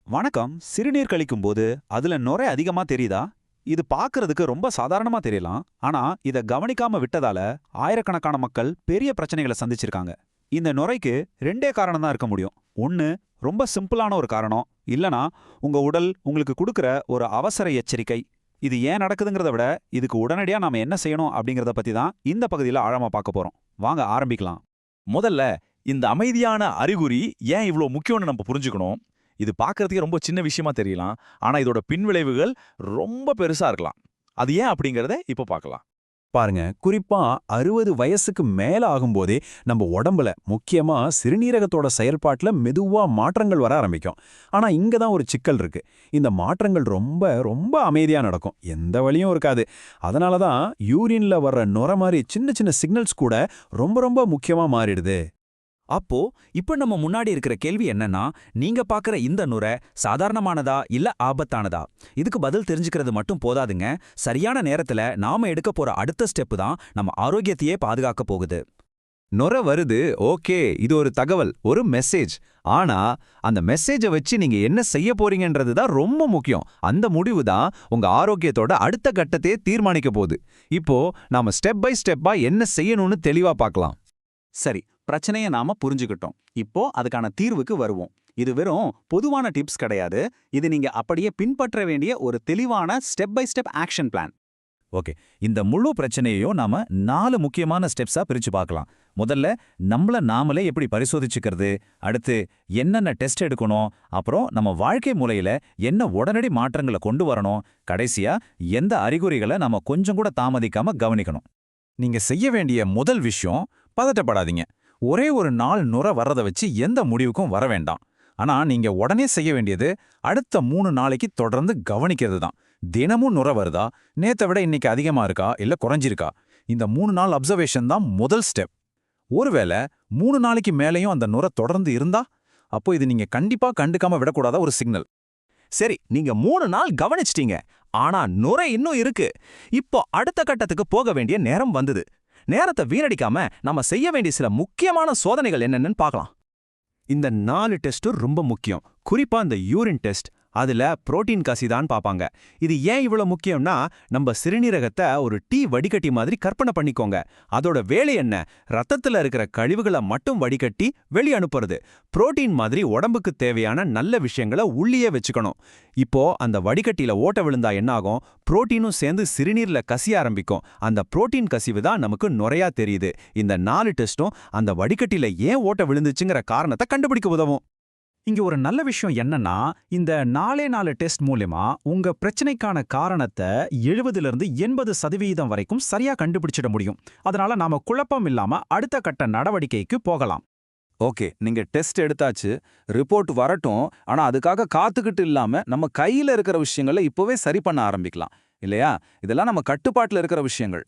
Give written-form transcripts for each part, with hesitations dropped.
வணக்கம். சிறுநீர் கழிக்கும்போது அதுல நுரை அதிகமா தெரியுதா? இது பார்க்கறதுக்கு ரொம்ப சாதாரணமா தெரியலாம். ஆனா இத கவனிக்காம விட்டதால ஆயிரக்கணக்கான மக்கள் பெரிய பிரச்சனைகளை சந்திச்சிருக்காங்க. இந்த நுரைக்கு ரெண்டே காரணம் தான் இருக்க முடியும். ஒன்னு ரொம்ப சிம்பிளான ஒரு காரணம், இல்லனா உங்க உடல் உங்களுக்கு கொடுக்கிற ஒரு அவசர எச்சரிக்கை. இது ஏன் நடக்குதுங்கிறத விட இதுக்கு உடனடியா நாம என்ன செய்யணும் அப்படிங்கறத பத்தி தான் இந்த பகுதியில ஆழமா பார்க்க போறோம். வாங்க ஆரம்பிக்கலாம். முதல்ல இந்த அமைதியான அறிகுறி ஏன் இவ்ளோ முக்கியம்னு நம்ம புரிஞ்சுக்கணும். இது பார்க்கறதுக்கே ரொம்ப சின்ன விஷயமா தெரியலாம். ஆனா இதோட பின்விளைவுகள் ரொம்ப பெருசா இருக்கலாம். அது ஏன் அப்படிங்கறத இப்ப பார்க்கலாம். பாருங்க, குறிப்பா 60 வயசுக்கு மேல ஆகும்போதே நம்ம உடம்புல முக்கியமா சிறுநீரகத்தோட செயல்பாட்டுல மெதுவா மாற்றங்கள் வர ஆரம்பிக்கும். ஆனா இங்க தான் ஒரு சிக்கல் இருக்கு. இந்த மாற்றங்கள் ரொம்ப ரொம்ப அமைதியா நடக்கும், எந்த வலியும் இருக்காது. அதனால தான் யூரின்ல வர்ற நுரை மாதிரி சின்ன சின்ன சிக்னல்ஸ் கூட ரொம்ப ரொம்ப முக்கியமா மாறிடுது. அப்போ இப்ப நம்ம முன்னாடி இருக்கிற கேள்வி என்னன்னா, நீங்க பார்க்குற இந்த நுரை சாதாரணமானதா இல்ல ஆபத்தானதா? இதுக்கு பதில் தெரிஞ்சுக்கிறது மட்டும் போதாதுங்க. சரியான நேரத்துல நாம எடுக்க போற அடுத்த ஸ்டெப் தான் நம்ம ஆரோக்கியத்தையே பாதுகாக்க போகுது. நுரை வருது, ஓகே, இது ஒரு தகவல், ஒரு மெசேஜ். ஆனா அந்த மெசேஜை வச்சு நீங்க என்ன செய்ய போறீங்கன்றது தான் ரொம்ப முக்கியம். அந்த முடிவு தான் உங்க ஆரோக்கியத்தோட அடுத்த கட்டத்தையே தீர்மானிக்க போகுது. இப்போ நாம ஸ்டெப் பை ஸ்டெப்பா என்ன செய்யணும்னு தெளிவா பார்க்கலாம். சரி, பிரச்சனையை நாம புரிஞ்சுக்கிட்டோம். இப்போ அதுக்கான தீர்வுக்கு வருவோம். இது வெறும் பொதுவான டிப்ஸ் கிடையாது. இது நீங்க அப்படியே பின்பற்ற வேண்டிய ஒரு தெளிவான step by step action plan. Okay, இந்த முழு பிரச்சனையையும் நாம 4 முக்கியமான ஸ்டெப்ஸா பிரிச்சு பார்க்கலாம். முதல்ல நம்மள நாமளே எப்படி பரிசோதிச்சுக்கிறது, அடுத்து என்னென்ன டெஸ்ட் எடுக்கணும், அப்புறம் நம்ம வாழ்க்கை முறையில என்ன உடனடி மாற்றங்களை கொண்டு வரணும், கடைசியா எந்த அறிகுறிகளை நாம கொஞ்சம் கூட தாமதிக்காம கவனிக்கணும். நீங்க செய்ய வேண்டிய முதல் விஷயம், பதட்டப்படாதீங்க. ஒரே ஒரு நாள் நுரை வர்றத வச்சு எந்த முடிவுக்கும் வர வேண்டாம். ஆனா நீங்க உடனே செய்ய வேண்டியது அடுத்த 3 நாளைக்கு தொடர்ந்து கவனிக்கிறது தான். தினமும் நுரை வருதா, நேத்தை விட இன்னைக்கு அதிகமா இருக்கா இல்ல குறைஞ்சிருக்கா, இந்த 3 நாள் அப்சர்வேஷன் தான் முதல் ஸ்டெப். ஒருவேளை 3 நாளைக்கு மேலேயும் அந்த நுரை தொடர்ந்து இருந்தா, அப்போ இது நீங்க கண்டிப்பா கண்டுக்காம விடக்கூடாத ஒரு சிக்னல். சரி, நீங்க 3 நாள் கவனிச்சிட்டீங்க. ஆனா நுரை இன்னும் இருக்கு. இப்போ அடுத்த கட்டத்துக்கு போக வேண்டிய நேரம் வந்தது. நேரத்தை வீணடிக்காம நம்ம செய்ய வேண்டிய சில முக்கியமான சோதனைகள் என்னென்னு பார்க்கலாம். இந்த 4 டெஸ்ட்டும் ரொம்ப முக்கியம். குறிப்பா இந்த யூரின் டெஸ்ட். அதுல புரோட்டீன் கசிதான்னு பாப்பாங்க. இது ஏன் இவ்வளவு முக்கியம்னா, நம்ம சிறுநீரகத்தை ஒரு டீ வடிகட்டி மாதிரி கற்பனை பண்ணிக்கோங்க. அதோட வேலை என்ன? ரத்தத்துல இருக்கிற கழிவுகளை மட்டும் வடிகட்டி வெளி அனுப்புறது. புரோட்டீன் மாதிரி உடம்புக்கு தேவையான நல்ல விஷயங்களை உள்ளியே வச்சுக்கணும். இப்போ அந்த வடிகட்டியில ஓட்ட விழுந்தா என்ன ஆகும்? புரோட்டீனும் சேர்ந்து சிறுநீர்ல கசிய ஆரம்பிக்கும். அந்த புரோட்டீன் கசிவு தான் நமக்கு நுரையா தெரியுது. இந்த 4 டெஸ்டும் அந்த வடிகட்டியில ஏன் ஓட்ட விழுந்துச்சுங்கிற காரணத்தை கண்டுபிடிக்க உதவும். இங்க ஒரு நல்ல விஷயம் என்னன்னா, இந்த 4 டெஸ்ட் மூலமா உங்க பிரச்சனைக்கான காரணத்தை 70லிருந்து 80% வரைக்கும் சரியா கண்டுபிடிச்சிட முடியும். அதனால நாம குழப்பம் இல்லாம அடுத்த கட்ட நடவடிக்கைக்கு போகலாம். ஓகே, நீங்க டெஸ்ட் எடுத்தாச்சு, ரிப்போர்ட் வரட்டும். ஆனா அதுக்காக காத்துக்கிட்டு இல்லாம நம்ம கையில இருக்கிற விஷயங்களை இப்பவே சரி பண்ண ஆரம்பிக்கலாம் இல்லையா? இதெல்லாம் நம்ம கட்டுப்பாட்டுல இருக்கிற விஷயங்கள்.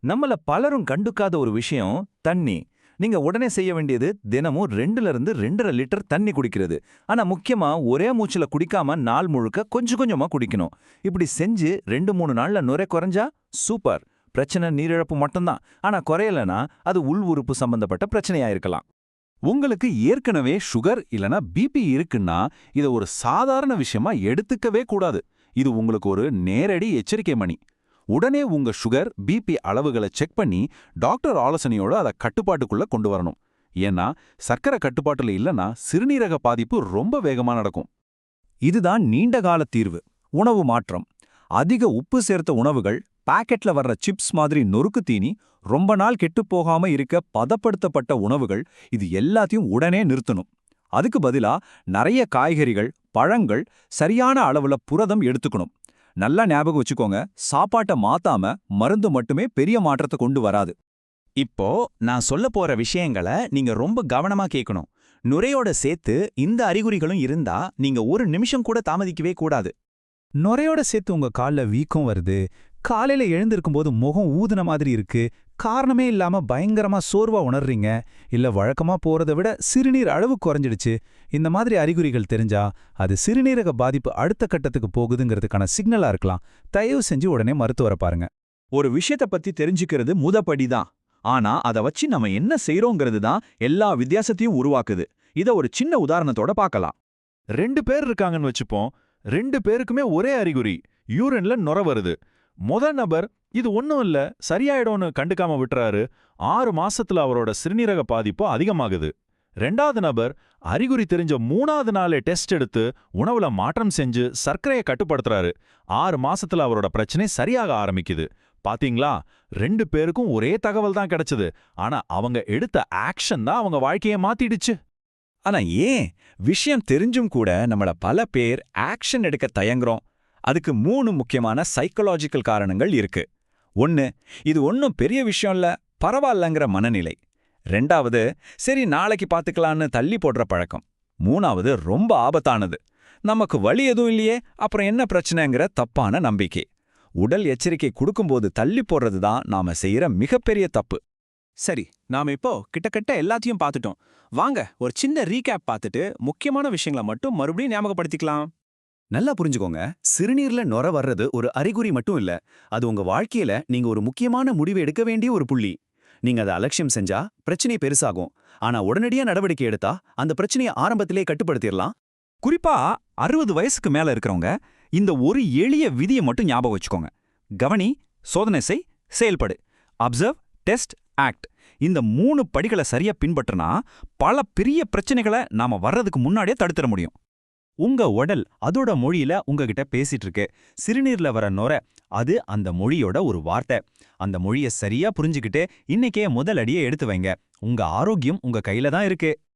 நம்மள பலரும் கண்டுக்காத ஒரு விஷயம் தண்ணி. நீங்க உடனே செய்ய வேண்டியது தினமும் 2லிருந்து 2.5 லிட்டர் தண்ணி குடிக்கிறது. ஆனா முக்கியமா ஒரே மூச்சுல குடிக்காம நாள் முழுக்க கொஞ்சம் கொஞ்சமா குடிக்கணும். இப்படி செஞ்சு 2-3 நாள்ல நுரை குறைஞ்சா சூப்பர். பிரச்சனை நீரிழப்பு மட்டும்தான். ஆனா குறையலனா அது உள் உறுப்பு சம்பந்தப்பட்ட பிரச்சனையா இருக்கலாம். உங்களுக்கு ஏற்கனவே சுகர் இல்லனா பிபி இருக்குன்னா இத ஒரு சாதாரண விஷயமா எடுத்துக்கவே கூடாது. இது உங்களுக்கு ஒரு நேரடி எச்சரிக்கை மணி. உடனே உங்க சுகர், பிபி அளவுகளை செக் பண்ணி டாக்டர் ஆலோசனையோட அதை கட்டுப்பாட்டுக்குள்ள கொண்டு வரணும். ஏன்னா சர்க்கரை கட்டுப்பாட்டுல இல்லனா சிறுநீரக பாதிப்பு ரொம்ப வேகமா நடக்கும். இதுதான் நீண்ட கால தீர்வு. உணவு மாற்றம். அதிக உப்பு சேர்த்த உணவுகள், பாக்கெட்ல வர்ற சிப்ஸ் மாதிரி நொறுக்கு தீனி, ரொம்ப நாள் கெட்டுப் போகாம இருக்க பதப்படுத்தப்பட்ட உணவுகள், இது எல்லாத்தையும் உடனே நிறுத்தணும். அதுக்கு பதிலா நிறைய காய்கறிகள், பழங்கள், சரியான அளவுல புரதம் எடுத்துக்கணும். நல்லா ஞாபகம் வச்சுக்கோங்க, சாப்பாட்டை மாத்தாம மருந்து மட்டுமே பெரிய மாற்றத்தை கொண்டு வராது. இப்போ நான் சொல்ல போற விஷயங்களை நீங்க ரொம்ப கவனமா கேட்கணும். நுரையோட சேர்த்து இந்த அறிகுறிகளும் இருந்தா நீங்க ஒரு நிமிஷம் கூட தாமதிக்கவே கூடாது. நுரையோட சேர்த்து உங்க கால்ல வீக்கம் வருது, காலையில எழுந்திருக்கும்போது முகம் ஊதுன மாதிரி இருக்கு, காரணமே இல்லாம பயங்கரமா சோர்வா உணர்றீங்க, இல்ல வழக்கமா போறதை விட சிறுநீர் அளவு குறைஞ்சிடுச்சு, இந்த மாதிரி அறிகுறிகள் தெரிஞ்சா அது சிறுநீரக பாதிப்பு அடுத்த கட்டத்துக்கு போகுதுங்கிறதுக்கான சிக்னலா இருக்கலாம். தயவு செஞ்சு உடனே மருத்துவரை பாருங்க. ஒரு விஷயத்தை பத்தி தெரிஞ்சுக்கிறது முதப்படிதான். ஆனா அதை வச்சு நம்ம என்ன செய்றோங்கிறது தான் எல்லா வித்தியாசத்தையும் உருவாக்குது. இத ஒரு சின்ன உதாரணத்தோட பார்க்கலாம். 2 பேர் இருக்காங்கன்னு வச்சுப்போம். 2 பேருக்குமே ஒரே அறிகுறி, யூரின்ல நுர வருது. முதல் நபர் இது ஒண்ணும் இல்ல, சரியாயிடும்னு கண்டுக்காம விட்டுறாரு. 6 மாசத்துல அவரோட சிறுநீரக பாதிப்பு அதிகமாகுது. 2வது நபர் அறிகுறி தெரிஞ்ச 3வது நாளே டெஸ்ட் எடுத்து உணவுல மாற்றம் செஞ்சு சர்க்கரையை கட்டுப்படுத்துறாரு. 6 மாசத்துல அவரோட பிரச்சனை சரியாக ஆரம்பிக்குது. பாத்தீங்களா, 2 பேருக்கும் ஒரே தகவல் தான் கிடைச்சது. ஆனா அவங்க எடுத்த ஆக்ஷன் தான் அவங்க வாழ்க்கையை மாத்திடுச்சு. ஆனா ஏன் விஷயம் தெரிஞ்சும் கூட நம்மள பல பேர் ஆக்ஷன் எடுக்க தயங்குறோம்? அதுக்கு 3 முக்கியமான சைக்கலாஜிக்கல் காரணங்கள் இருக்கு. 1, இது ஒன்றும் பெரிய விஷயம் இல்ல, பரவாயில்லங்கிற மனநிலை. 2வது, சரி நாளைக்கு பார்த்துக்கலான்னு தள்ளி போடுற பழக்கம். 3வது, ரொம்ப ஆபத்தானது, நமக்கு வலி எதுவும் இல்லையே அப்புறம் என்ன பிரச்சனைங்கிற தப்பான நம்பிக்கை. உடல் எச்சரிக்கை கொடுக்கும்போது தள்ளி போடுறது தான் நாம செய்யற மிகப்பெரிய தப்பு. சரி, நாம இப்போ கிட்டத்தட்ட எல்லாத்தையும் பார்த்துட்டோம். வாங்க ஒரு சின்ன ரீகேப் பார்த்துட்டு முக்கியமான விஷயங்களை மட்டும் மறுபடியும் ஞாபகப்படுத்திக்கலாம். நல்லா புரிஞ்சுக்கோங்க, சிறுநீர்ல நுர வர்றது ஒரு அறிகுறி மட்டும் இல்ல, அது உங்க வாழ்க்கையில நீங்க ஒரு முக்கியமான முடிவு எடுக்க வேண்டிய ஒரு புள்ளி. நீங்க அதை அலட்சியம் செஞ்சா பிரச்சனை பெருசாகும். ஆனா உடனடியா நடவடிக்கை எடுத்தா அந்த பிரச்சனையை ஆரம்பத்திலே கட்டுப்படுத்திடலாம். குறிப்பா 60 வயசுக்கு மேல இருக்கிறவங்க இந்த ஒரு எளிய விதியை மட்டும் ஞாபகம் வச்சுக்கோங்க. கவனி, சோதனை செய், செயல்படு. Observe, test, act. இந்த 3 படிகளை சரியா பின்பற்றினா பல பெரிய பிரச்சனைகளை நாம வர்றதுக்கு முன்னாடியே தடுத்துட முடியும். உங்க உடல் அதோட மொழியில உங்ககிட்ட பேசிட்டு இருக்கு. சிறுநீர்ல வர நுர, அது அந்த மொழியோட ஒரு வார்த்தை. அந்த மொழியை சரியா புரிஞ்சுக்கிட்டு இன்னைக்கே முதல் அடியை எடுத்து வைங்க. உங்க ஆரோக்கியம் உங்க கையில தான் இருக்கு.